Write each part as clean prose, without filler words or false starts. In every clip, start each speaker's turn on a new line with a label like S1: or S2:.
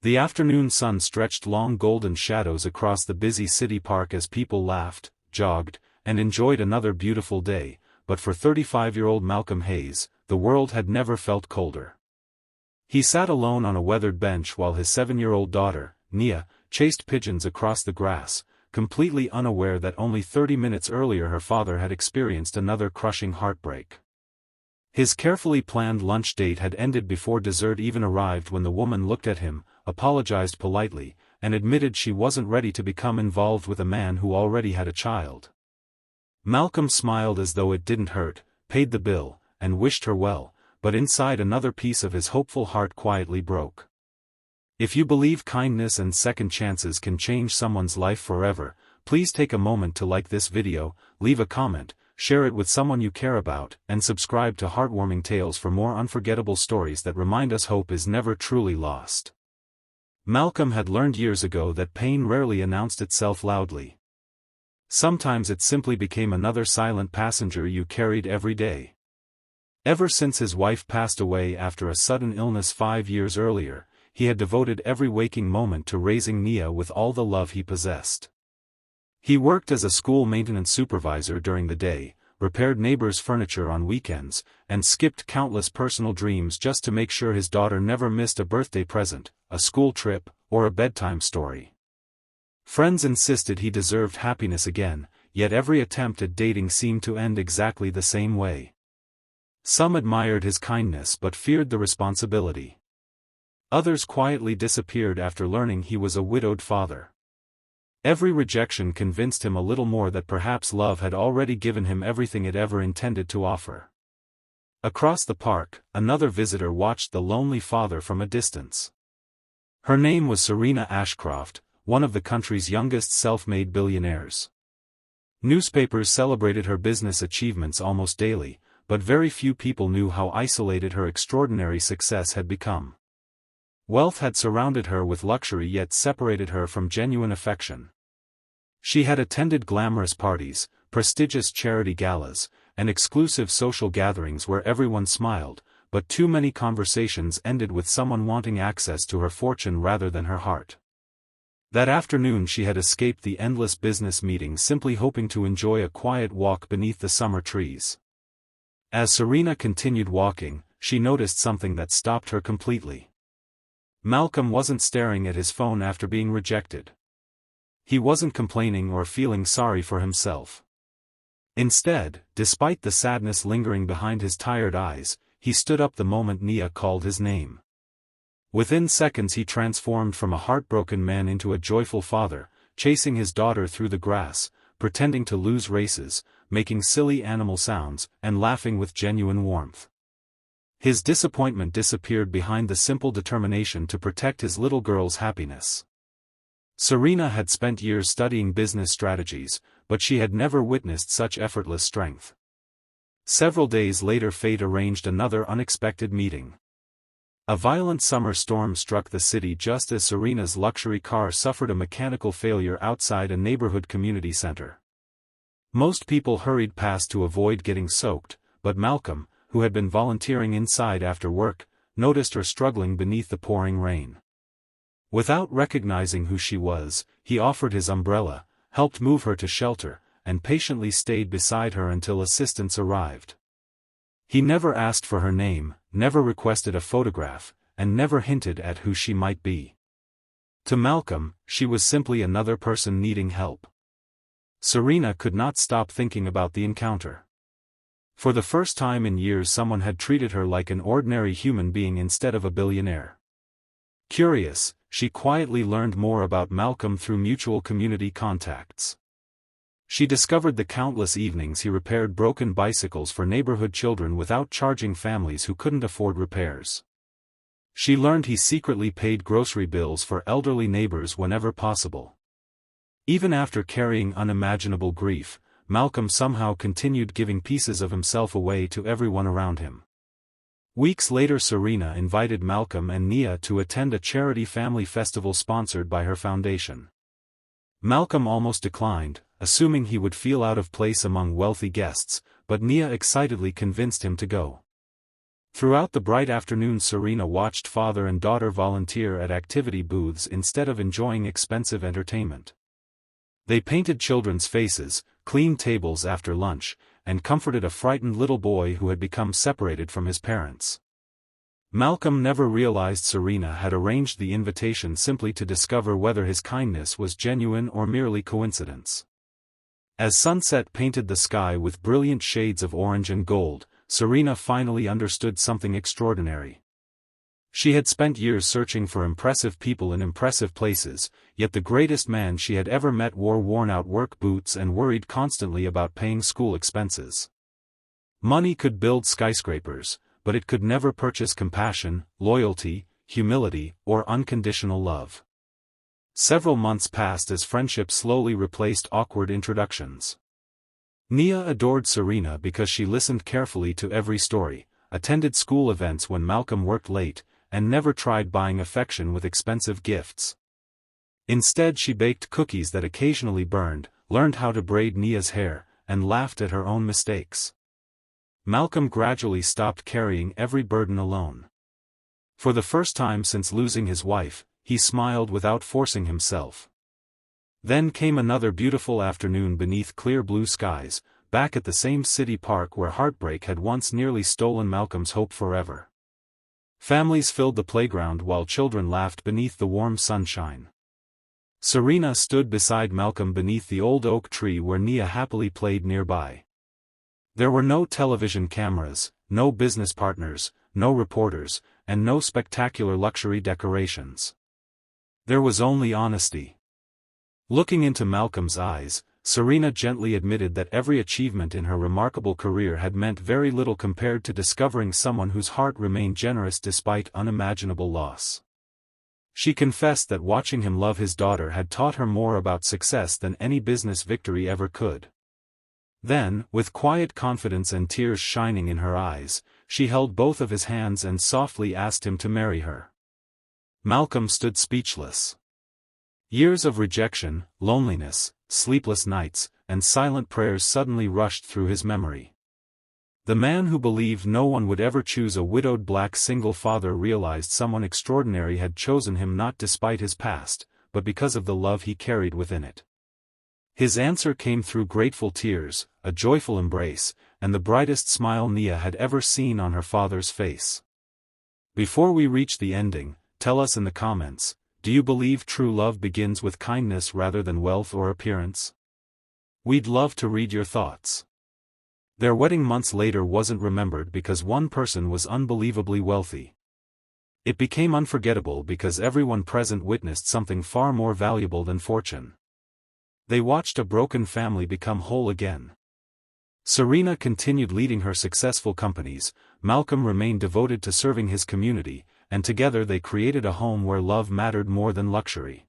S1: The afternoon sun stretched long golden shadows across the busy city park as people laughed, jogged, and enjoyed another beautiful day, but for 35-year-old Malcolm Hayes, the world had never felt colder. He sat alone on a weathered bench while his 7-year-old daughter, Nia, chased pigeons across the grass, completely unaware that only 30 minutes earlier her father had experienced another crushing heartbreak. His carefully planned lunch date had ended before dessert even arrived when the woman looked at him, apologized politely, and admitted she wasn't ready to become involved with a man who already had a child. Malcolm smiled as though it didn't hurt, paid the bill, and wished her well, but inside another piece of his hopeful heart quietly broke. If you believe kindness and second chances can change someone's life forever, please take a moment to like this video, leave a comment, share it with someone you care about, and subscribe to Heartwarming Tales for more unforgettable stories that remind us hope is never truly lost. Malcolm had learned years ago that pain rarely announced itself loudly. Sometimes it simply became another silent passenger you carried every day. Ever since his wife passed away after a sudden illness 5 years earlier, he had devoted every waking moment to raising Nia with all the love he possessed. He worked as a school maintenance supervisor during the day, repaired neighbors' furniture on weekends, and skipped countless personal dreams just to make sure his daughter never missed a birthday present, a school trip, or a bedtime story. Friends insisted he deserved happiness again, yet every attempt at dating seemed to end exactly the same way. Some admired his kindness but feared the responsibility. Others quietly disappeared after learning he was a widowed father. Every rejection convinced him a little more that perhaps love had already given him everything it ever intended to offer. Across the park, another visitor watched the lonely father from a distance. Her name was Serena Ashcroft, one of the country's youngest self-made billionaires. Newspapers celebrated her business achievements almost daily, but very few people knew how isolated her extraordinary success had become. Wealth had surrounded her with luxury yet separated her from genuine affection. She had attended glamorous parties, prestigious charity galas, and exclusive social gatherings where everyone smiled, but too many conversations ended with someone wanting access to her fortune rather than her heart. That afternoon she had escaped the endless business meetings simply hoping to enjoy a quiet walk beneath the summer trees. As Serena continued walking, she noticed something that stopped her completely. Malcolm wasn't staring at his phone after being rejected. He wasn't complaining or feeling sorry for himself. Instead, despite the sadness lingering behind his tired eyes, he stood up the moment Nia called his name. Within seconds he transformed from a heartbroken man into a joyful father, chasing his daughter through the grass, pretending to lose races, making silly animal sounds, and laughing with genuine warmth. His disappointment disappeared behind the simple determination to protect his little girl's happiness. Serena had spent years studying business strategies, but she had never witnessed such effortless strength. Several days later fate arranged another unexpected meeting. A violent summer storm struck the city just as Serena's luxury car suffered a mechanical failure outside a neighborhood community center. Most people hurried past to avoid getting soaked, but Malcolm, who had been volunteering inside after work, noticed her struggling beneath the pouring rain. Without recognizing who she was, he offered his umbrella, helped move her to shelter, and patiently stayed beside her until assistance arrived. He never asked for her name, never requested a photograph, and never hinted at who she might be. To Malcolm, she was simply another person needing help. Serena could not stop thinking about the encounter. For the first time in years someone had treated her like an ordinary human being instead of a billionaire. Curious, she quietly learned more about Malcolm through mutual community contacts. She discovered the countless evenings he repaired broken bicycles for neighborhood children without charging families who couldn't afford repairs. She learned he secretly paid grocery bills for elderly neighbors whenever possible. Even after carrying unimaginable grief, Malcolm somehow continued giving pieces of himself away to everyone around him. Weeks later Serena invited Malcolm and Nia to attend a charity family festival sponsored by her foundation. Malcolm almost declined, assuming he would feel out of place among wealthy guests, but Nia excitedly convinced him to go. Throughout the bright afternoon Serena watched father and daughter volunteer at activity booths instead of enjoying expensive entertainment. They painted children's faces, cleaned tables after lunch, and comforted a frightened little boy who had become separated from his parents. Malcolm never realized Serena had arranged the invitation simply to discover whether his kindness was genuine or merely coincidence. As sunset painted the sky with brilliant shades of orange and gold, Serena finally understood something extraordinary. She had spent years searching for impressive people in impressive places, yet the greatest man she had ever met wore worn-out work boots and worried constantly about paying school expenses. Money could build skyscrapers, but it could never purchase compassion, loyalty, humility, or unconditional love. Several months passed as friendship slowly replaced awkward introductions. Nia adored Serena because she listened carefully to every story, attended school events when Malcolm worked late, and never tried buying affection with expensive gifts. Instead she baked cookies that occasionally burned, learned how to braid Nia's hair, and laughed at her own mistakes. Malcolm gradually stopped carrying every burden alone. For the first time since losing his wife, he smiled without forcing himself. Then came another beautiful afternoon beneath clear blue skies, back at the same city park where heartbreak had once nearly stolen Malcolm's hope forever. Families filled the playground while children laughed beneath the warm sunshine. Serena stood beside Malcolm beneath the old oak tree where Nia happily played nearby. There were no television cameras, no business partners, no reporters, and no spectacular luxury decorations. There was only honesty. Looking into Malcolm's eyes, Serena gently admitted that every achievement in her remarkable career had meant very little compared to discovering someone whose heart remained generous despite unimaginable loss. She confessed that watching him love his daughter had taught her more about success than any business victory ever could. Then, with quiet confidence and tears shining in her eyes, she held both of his hands and softly asked him to marry her. Malcolm stood speechless. Years of rejection, loneliness, sleepless nights, and silent prayers suddenly rushed through his memory. The man who believed no one would ever choose a widowed black single father realized someone extraordinary had chosen him not despite his past, but because of the love he carried within it. His answer came through grateful tears, a joyful embrace, and the brightest smile Nia had ever seen on her father's face. Before we reach the ending, tell us in the comments, do you believe true love begins with kindness rather than wealth or appearance? We'd love to read your thoughts. Their wedding months later wasn't remembered because one person was unbelievably wealthy. It became unforgettable because everyone present witnessed something far more valuable than fortune. They watched a broken family become whole again. Serena continued leading her successful companies, Malcolm remained devoted to serving his community, and together they created a home where love mattered more than luxury.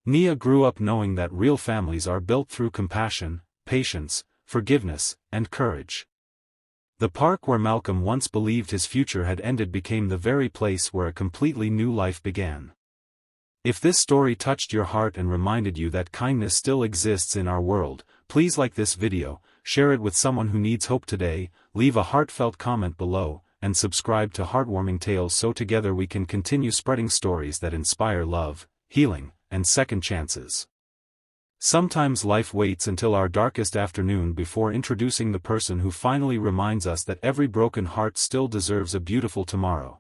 S1: Nia grew up knowing that real families are built through compassion, patience, forgiveness, and courage. The park where Malcolm once believed his future had ended became the very place where a completely new life began. If this story touched your heart and reminded you that kindness still exists in our world, please like this video, share it with someone who needs hope today, leave a heartfelt comment below, and subscribe to Heartwarming Tales so together we can continue spreading stories that inspire love, healing, and second chances. Sometimes life waits until our darkest afternoon before introducing the person who finally reminds us that every broken heart still deserves a beautiful tomorrow.